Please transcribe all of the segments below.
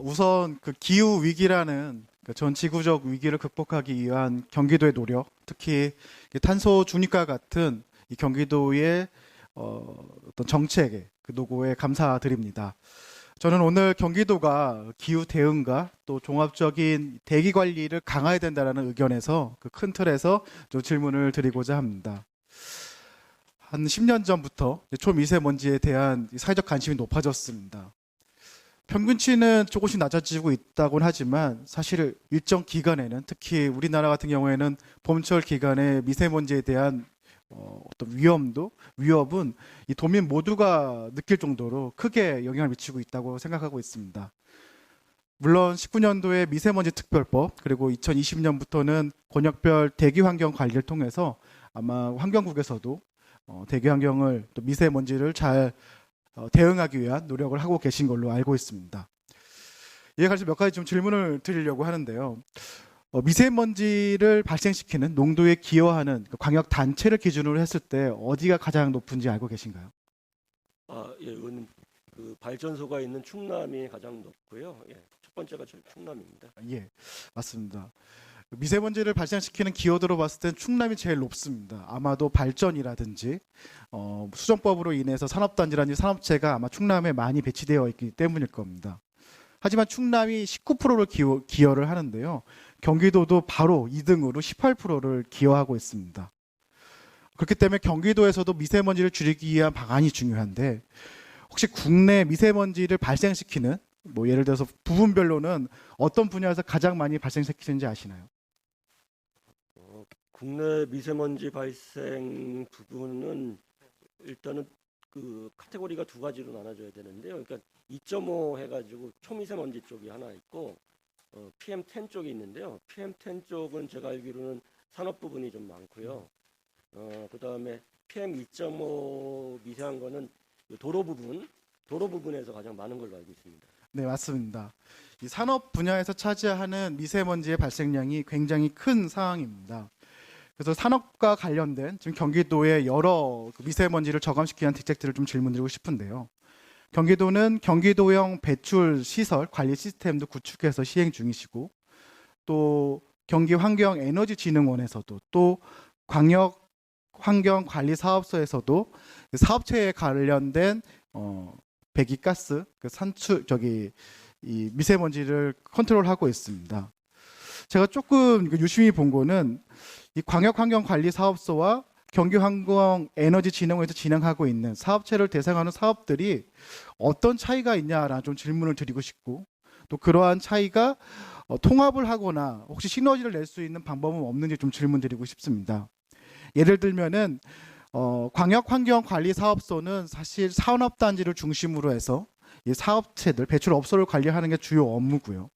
우선 그 기후 위기라는 그전 지구적 위기를 극복하기 위한 경기도의 노력, 특히 탄소 중립과 같은 이 경기도의 어떤 정책의 그 노고에 감사드립니다. 저는 오늘 경기도가 기후 대응과 또 종합적인 대기 관리를 강화해야 된다는 의견에서 그 큰 틀에서 좀 질문을 드리고자 합니다. 한 10년 전부터 초미세먼지에 대한 사회적 관심이 높아졌습니다. 평균치는 조금씩 낮아지고 있다고는 하지만 사실 일정 기간에는 특히 우리나라 같은 경우에는 봄철 기간에 미세먼지에 대한 어떤 위협은 이 도민 모두가 느낄 정도로 크게 영향을 미치고 있다고 생각하고 있습니다. 물론 19년도에 미세먼지 특별법 그리고 2020년부터는 권역별 대기 환경 관리를 통해서 아마 환경국에서도 대기 환경을 또 미세먼지를 잘 대응하기 위한 노력을 하고 계신 걸로 알고 있습니다. 이에 관해서 몇 가지 좀 질문을 드리려고 하는데요. 미세먼지를 발생시키는 농도에 기여하는 그 광역 단체를 기준으로 했을 때 어디가 가장 높은지 알고 계신가요? 예, 이건 그 발전소가 있는 충남이 가장 높고요. 예, 첫 번째가 충남입니다. 예, 맞습니다. 미세먼지를 발생시키는 기여도로 봤을 땐 충남이 제일 높습니다. 아마도 발전이라든지 수정법으로 인해서 산업단지라든지 산업체가 아마 충남에 많이 배치되어 있기 때문일 겁니다. 하지만 충남이 19%를 기여를 하는데요. 경기도도 바로 2등으로 18%를 기여하고 있습니다. 그렇기 때문에 경기도에서도 미세먼지를 줄이기 위한 방안이 중요한데 혹시 국내 미세먼지를 발생시키는 뭐 예를 들어서 부분별로는 어떤 분야에서 가장 많이 발생시키는지 아시나요? 국내 미세먼지 발생 부분은 일단은 그 카테고리가 두 가지로 나눠져야 되는데요. 그러니까 2.5 해가지고 초미세먼지 쪽이 하나 있고 PM10 쪽이 있는데요. PM10 쪽은 제가 알기로는 산업 부분이 좀 많고요. 그다음에 PM2.5 미세한 거는 도로 부분에서 가장 많은 걸로 알고 있습니다. 네, 맞습니다. 이 산업 분야에서 차지하는 미세먼지의 발생량이 굉장히 큰 상황입니다. 그래서 산업과 관련된 지금 경기도의 여러 미세먼지를 저감시키기 위한 대책들을 좀 질문드리고 싶은데요. 경기도는 경기도형 배출 시설 관리 시스템도 구축해서 시행 중이시고 또 경기환경에너지진흥원에서도 또 광역환경관리사업소에서도 사업체에 관련된 배기가스 그 이 미세먼지를 컨트롤하고 있습니다. 제가 조금 유심히 본 거는 이 광역환경관리사업소와 경기환경에너지진흥원에서 진행하고 있는 사업체를 대상하는 사업들이 어떤 차이가 있냐라는 좀 질문을 드리고 싶고 또 그러한 차이가 통합을 하거나 혹시 시너지를 낼 수 있는 방법은 없는지 좀 질문드리고 싶습니다. 예를 들면은 광역환경관리사업소는 사실 산업단지를 중심으로 해서 이 사업체들 배출업소를 관리하는 게 주요 업무고요.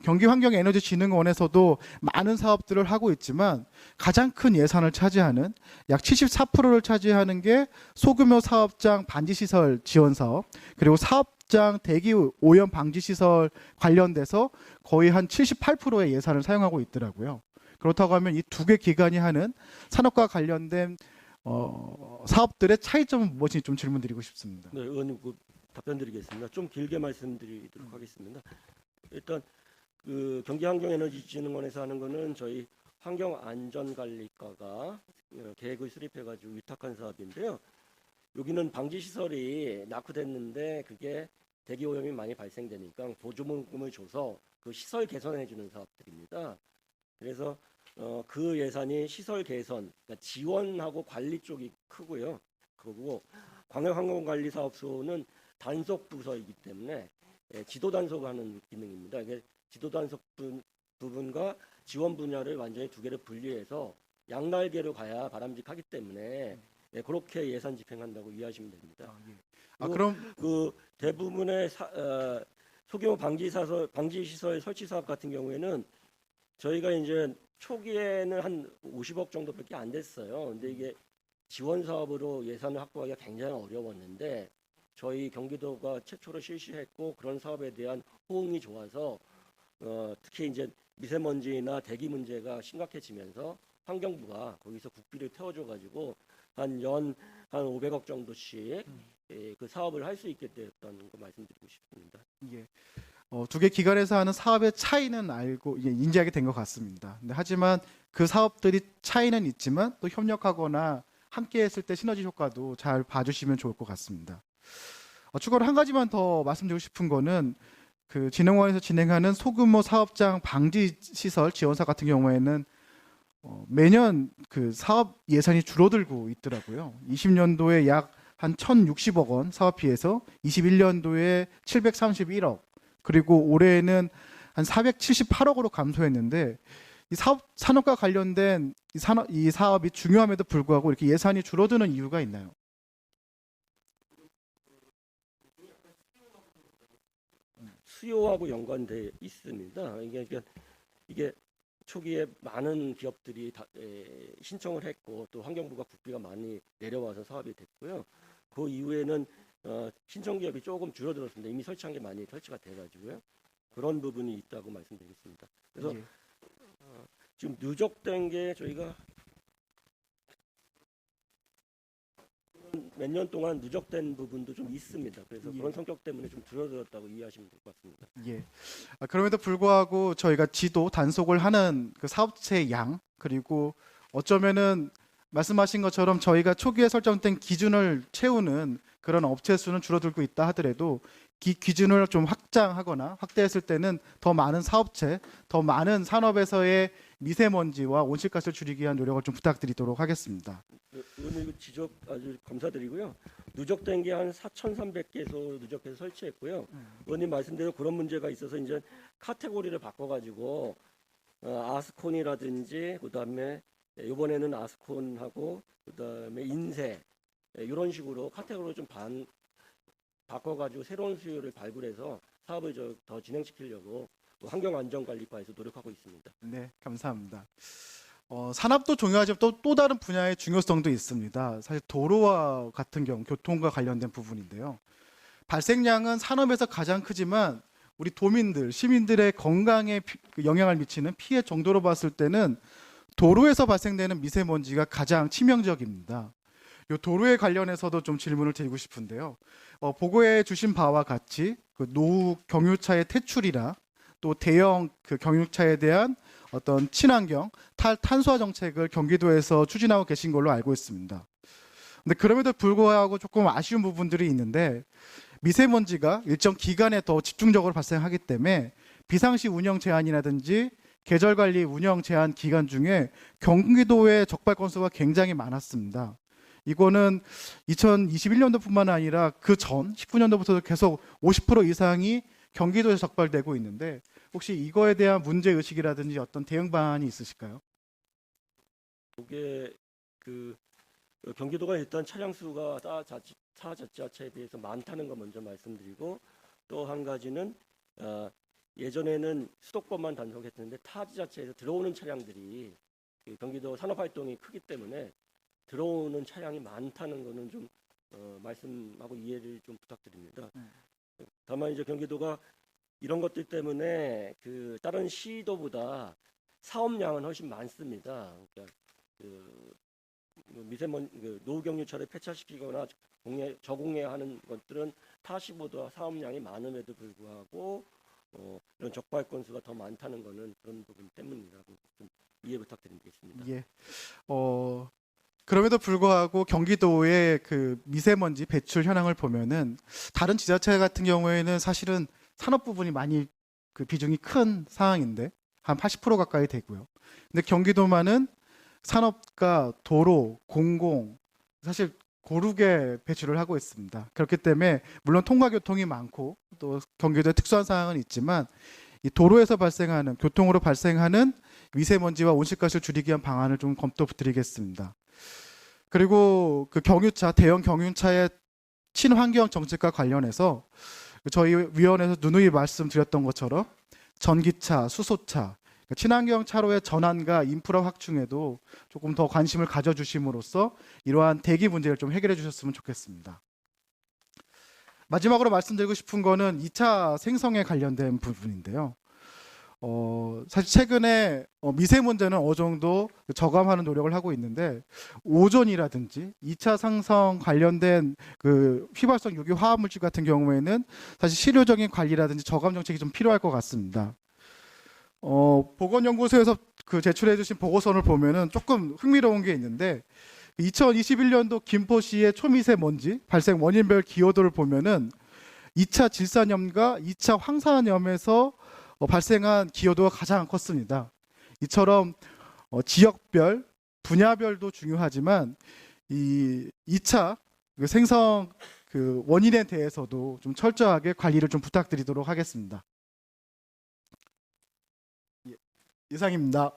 경기환경에너지진흥원에서도 많은 사업들을 하고 있지만 가장 큰 예산을 차지하는 약 74%를 차지하는 게 소규모 사업장 반지시설 지원 사업 그리고 사업장 대기 오염 방지시설 관련돼서 거의 한 78%의 예산을 사용하고 있더라고요. 그렇다고 하면 이 두 개 기관이 하는 산업과 관련된 사업들의 차이점은 무엇인지 좀 질문드리고 싶습니다. 네, 의원님 답변드리겠습니다. 좀 길게 말씀드리도록 하겠습니다. 일단 그 경기환경에너지진흥원에서 하는 거는 저희 환경안전관리과가 계획을 수립해가지고 위탁한 사업인데요. 여기는 방지시설이 낙후됐는데 그게 대기오염이 많이 발생되니까 보조금을 줘서 그 시설 개선해주는 사업들입니다. 그래서 그 예산이 시설 개선, 그러니까 지원하고 관리 쪽이 크고요. 그리고 광역환경관리사업소는 단속 부서이기 때문에 지도 단속하는 기능입니다. 지도 단속 부분과 지원 분야를 완전히 두 개를 분리해서 양날개로 가야 바람직하기 때문에 그렇게 예산 집행한다고 이해하시면 됩니다. 그럼 그 대부분의 소규모 방지시설 설치 사업 같은 경우에는 저희가 이제 초기에는 한 50억 정도밖에 안 됐어요. 근데 이게 지원 사업으로 예산을 확보하기가 굉장히 어려웠는데 저희 경기도가 최초로 실시했고 그런 사업에 대한 호응이 좋아서 특히 이제 미세먼지나 대기 문제가 심각해지면서 환경부가 거기서 국비를 태워줘가지고 한 500억 정도씩 그 사업을 할 수 있게 됐다는 거 말씀드리고 싶습니다. 예. 두 개 기관에서 하는 사업의 차이는 알고 이게 인지하게 된 것 같습니다. 근데 하지만 그 사업들이 차이는 있지만 또 협력하거나 함께 했을 때 시너지 효과도 잘 봐주시면 좋을 것 같습니다. 추가로 한 가지만 더 말씀드리고 싶은 거는 그 진흥원에서 진행하는 소규모 사업장 방지 시설 지원사 같은 경우에는 매년 그 사업 예산이 줄어들고 있더라고요. 20년도에 약 한 1,060억 원 사업비에서 21년도에 731억, 그리고 올해는 한 478억으로 감소했는데 이 산업과 관련된 이 사업이 중요함에도 불구하고 이렇게 예산이 줄어드는 이유가 있나요? 수요하고 연관돼 있습니다. 이게 초기에 많은 기업들이 신청을 했고 또 환경부가 국비가 많이 내려와서 사업이 됐고요. 그 이후에는 신청 기업이 조금 줄어들었습니다. 이미 설치한 게 많이 설치가 돼가지고요. 그런 부분이 있다고 말씀드리겠습니다. 그래서 예. 지금 누적된 게 저희가 몇 년 동안 누적된 부분도 좀 있습니다. 그래서 예. 그런 성격 때문에 좀 줄어들었다고 이해하시면 될 것 같습니다. 예. 그럼에도 불구하고 저희가 지도 단속을 하는 그 사업체의 양, 그리고 어쩌면은 말씀하신 것처럼 저희가 초기에 설정된 기준을 채우는 그런 업체 수는 줄어들고 있다 하더라도 기준을 좀 확장하거나 확대했을 때는 더 많은 사업체, 더 많은 산업에서의 미세먼지와 온실가스를 줄이기 위한 노력을 좀 부탁드리도록 하겠습니다. 의원님 이거 지적 아주 감사드리고요. 누적된 게 한 4,300개소 누적해서 설치했고요. 의원님 말씀대로 그런 문제가 있어서 이제 카테고리를 바꿔가지고 아스콘이라든지 그다음에 이번에는 아스콘하고 그다음에 인쇄 이런 식으로 카테고리를 좀 바꿔가지고 새로운 수요를 발굴해서 사업을 더 진행시키려고 환경안전관리과에서 노력하고 있습니다. 네, 감사합니다. 산업도 중요하지만 또 다른 분야의 중요성도 있습니다. 사실 도로와 같은 경우 교통과 관련된 부분인데요. 발생량은 산업에서 가장 크지만 우리 도민들, 시민들의 건강에 영향을 미치는 피해 정도로 봤을 때는 도로에서 발생되는 미세먼지가 가장 치명적입니다. 이 도로에 관련해서도 좀 질문을 드리고 싶은데요. 보고해 주신 바와 같이 그 노후 경유차의 퇴출이나 또 대형 그 경유차에 대한 어떤 친환경 탄소화 정책을 경기도에서 추진하고 계신 걸로 알고 있습니다. 근데 그럼에도 불구하고 조금 아쉬운 부분들이 있는데 미세먼지가 일정 기간에 더 집중적으로 발생하기 때문에 비상시 운영 제한이라든지 계절 관리 운영 제한 기간 중에 경기도의 적발 건수가 굉장히 많았습니다. 이거는 2021년도뿐만 아니라 그 전 19년도부터도 계속 50% 이상이 경기도에서 적발되고 있는데 혹시 이거에 대한 문제 의식이라든지 어떤 대응 방안이 있으실까요? 이게 경기도가 일단 차량 수가 타자치구에 비해서 많다는 거 먼저 말씀드리고 또 한 가지는 예전에는 수도권만 단속했는데 타 지자체에서 들어오는 차량들이 경기도 산업활동이 크기 때문에 들어오는 차량이 많다는 거는 좀 말씀하고 이해를 좀 부탁드립니다. 다만 이제 경기도가 이런 것들 때문에 다른 시도보다 사업량은 훨씬 많습니다. 그러니까 노후 경유차를 폐차시키거나 저공해하는 것들은 타시보다 사업량이 많음에도 불구하고 이런 적발 건수가 더 많다는 거는 그런 부분 때문이라고 좀 이해 부탁드리겠습니다. 예. 그럼에도 불구하고 경기도의 그 미세먼지 배출 현황을 보면은 다른 지자체 같은 경우에는 사실은 산업 부분이 많이 그 비중이 큰 상황인데 한 80% 가까이 되고요. 근데 경기도만은 산업과 도로, 공공 사실 고르게 배출을 하고 있습니다. 그렇기 때문에 물론 통과교통이 많고 또 경기도의 특수한 상황은 있지만 이 도로에서 발생하는 교통으로 발생하는 미세먼지와 온실가스를 줄이기 위한 방안을 좀 검토 부탁드리겠습니다. 그리고 그 대형 경유차의 친환경 정책과 관련해서 저희 위원회에서 누누이 말씀드렸던 것처럼 전기차, 수소차, 친환경 차로의 전환과 인프라 확충에도 조금 더 관심을 가져주심으로써 이러한 대기 문제를 좀 해결해 주셨으면 좋겠습니다. 마지막으로 말씀드리고 싶은 거는 2차 생성에 관련된 부분인데요. 사실 최근에 미세먼지는 어느 정도 저감하는 노력을 하고 있는데 오존이라든지 2차 상승 관련된 그 휘발성 유기 화합물질 같은 경우에는 사실 실효적인 관리라든지 저감 정책이 좀 필요할 것 같습니다. 보건연구소에서 그 제출해 주신 보고서를 보면은 조금 흥미로운 게 있는데 2021년도 김포시의 초미세먼지 발생 원인별 기여도를 보면은 2차 질산염과 2차 황산염에서 발생한 기여도가 가장 컸습니다. 이처럼 지역별, 분야별도 중요하지만 이 2차 그 생성 그 원인에 대해서도 좀 철저하게 관리를 좀 부탁드리도록 하겠습니다. 예, 이상입니다.